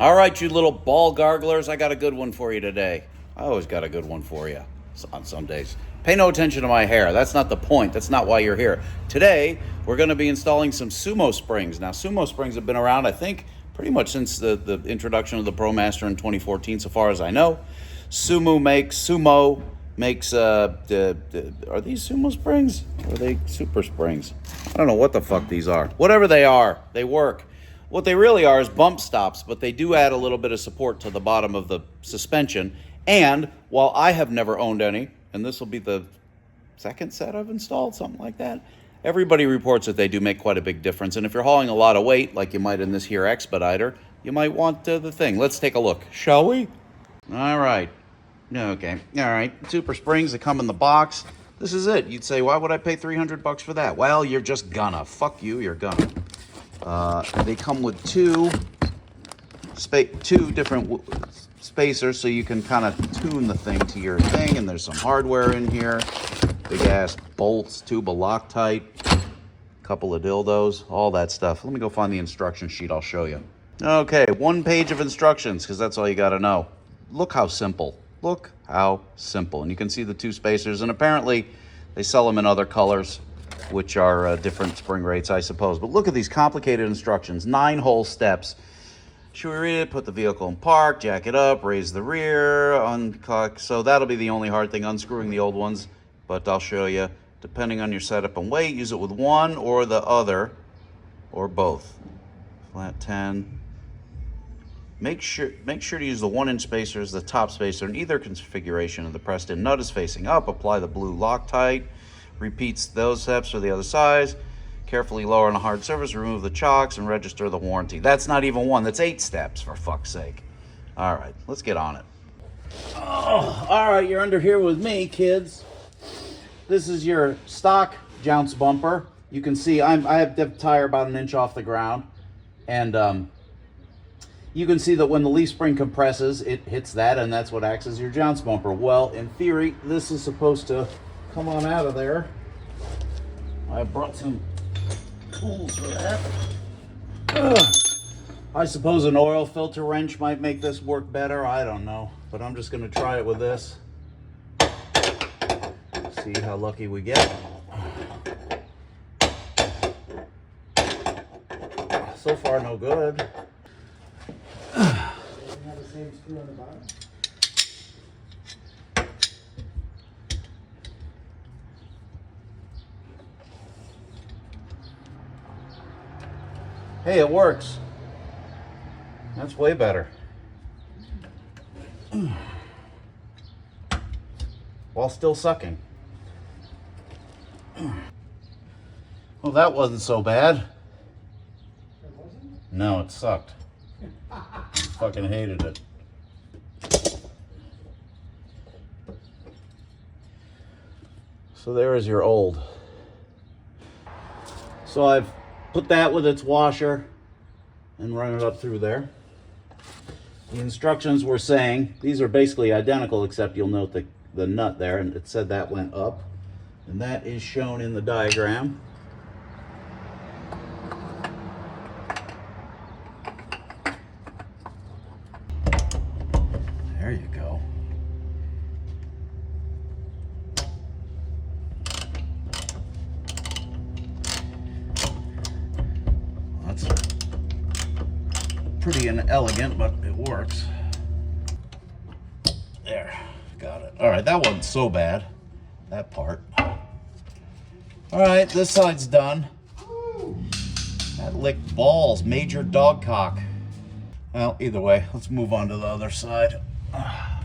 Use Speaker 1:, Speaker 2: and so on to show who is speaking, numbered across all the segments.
Speaker 1: All right, you little ball garglers, I got a good one for you today. I always got a good one for you on some days. Pay no attention to my hair. That's not the point. That's not why you're here. Today, we're going to be installing some Sumo springs. Now, Sumo springs have been around, I think, pretty much since the introduction of the Promaster in 2014, so far as I know. Sumo makes are these Sumo springs? Or are they super springs? I don't know what the fuck these are. Whatever they are, they work. What they really are is bump stops, but they do add a little bit of support to the bottom of the suspension. And while I have never owned any, and this will be the second set I've installed, something like that, everybody reports that they do make quite a big difference. And if you're hauling a lot of weight, like you might in this here Expediter, you might want the thing. Let's take a look, shall we? All right. Okay. All right. Super springs that come in the box. This is it. You'd say, why would I pay $300 for that? Well, you're just gonna. Fuck you, you're gonna. They come with two different spacers, so you can kind of tune the thing to your thing. And there's some hardware in here, big ass bolts, tube of Loctite, couple of dildos, all that stuff. Let me go find the instruction sheet. I'll show you. Okay, 1 page of instructions, because that's all you got to know. Look how simple. Look how simple. And you can see the 2 spacers, and apparently they sell them in other colors, which are different spring rates, I suppose. But look at these complicated instructions. 9 whole steps. Should we read it? Put the vehicle in park, jack it up, raise the rear, uncock. So that'll be the only hard thing, unscrewing the old ones. But I'll show you. Depending on your setup and weight, use it with one or the other, or both. Flat 10. Make sure to use the 1-inch spacer as the top spacer in either configuration. If the pressed-in nut is facing up, apply the blue Loctite. Repeats those steps for the other side. Carefully lower on a hard surface, remove the chocks, and register the warranty. That's not even 1, that's 8 steps, for fuck's sake. All right, let's get on it. Oh, all right, you're under here with me, kids. This is your stock jounce bumper. You can see I have the tire about 1 inch off the ground, and you can see that when the leaf spring compresses, it hits that, and that's what acts as your jounce bumper. Well, in theory, this is supposed to come on out of there. I brought some tools for that. I suppose an oil filter wrench might make this work better. I don't know, but I'm just going to try it with this. See how lucky we get. So far, no good. Have the same screw on the bottom? Hey, it works. That's way better. While still sucking. Well, that wasn't so bad. No, it sucked. Fucking hated it. So there is your old. So I've put that with its washer and run it up through there. The instructions were saying, these are basically identical, except you'll note the nut there, and it said that went up. And that is shown in the diagram. There you go. That's pretty inelegant, but it works. There, got it. All right, that wasn't so bad, that part. All right, this side's done. That licked balls, major dog cock. Well, either way, let's move on to the other side. Oh,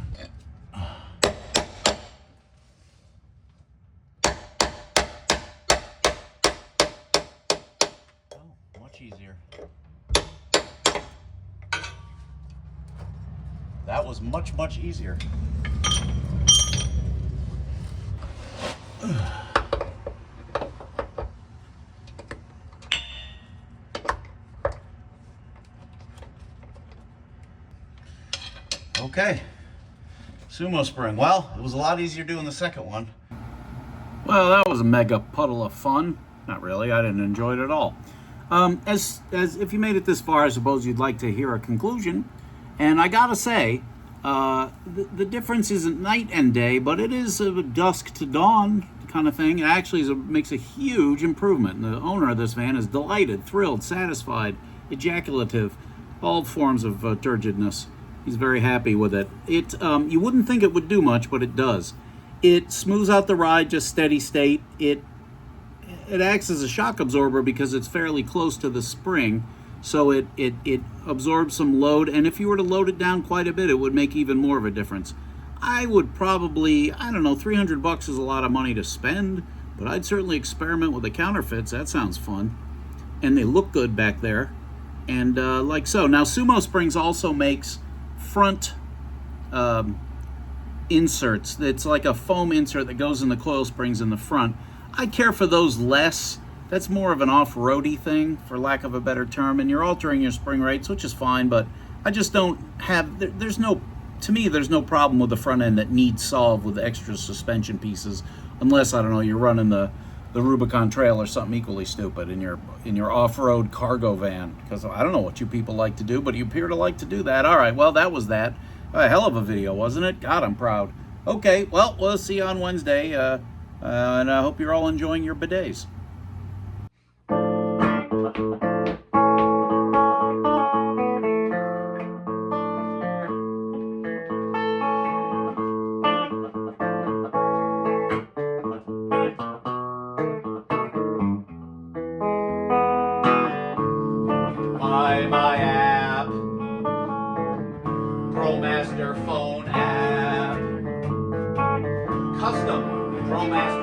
Speaker 1: much easier. That was much, much easier. Okay, Sumo spring. Well, it was a lot easier doing the second one. Well, that was a mega puddle of fun. Not really, I didn't enjoy it at all. As if you made it this far, I suppose you'd like to hear a conclusion.
Speaker 2: And I gotta say, the difference isn't night and day, but it is a dusk to dawn kind of thing. It actually makes a huge improvement. And the owner of this van is delighted, thrilled, satisfied, ejaculative, all forms of turgidness. He's very happy with it. You wouldn't think it would do much, but it does. It smooths out the ride, just steady state. It acts as a shock absorber because it's fairly close to the spring, so it absorbs some load, and if you were to load it down quite a bit, it would make even more of a difference. I would probably, I don't know, $300 is a lot of money to spend, but I'd certainly experiment with the counterfeits. That sounds fun. And they look good back there. And like so. Now, Sumo Springs also makes front inserts. It's like a foam insert that goes in the coil springs in the front. I care for those less. That's more of an off-roady thing, for lack of a better term, and you're altering your spring rates, which is fine, but I just don't have, to me, there's no problem with the front end that needs solved with extra suspension pieces, unless, I don't know, you're running the Rubicon Trail or something equally stupid in your off-road cargo van, because I don't know what you people like to do, but you appear to like to do that. All right, well, that was that. A hell of a video, wasn't it? God, I'm proud. Okay, well, we'll see you on Wednesday, and I hope you're all enjoying your bidets. My app, Promaster phone app, custom Promaster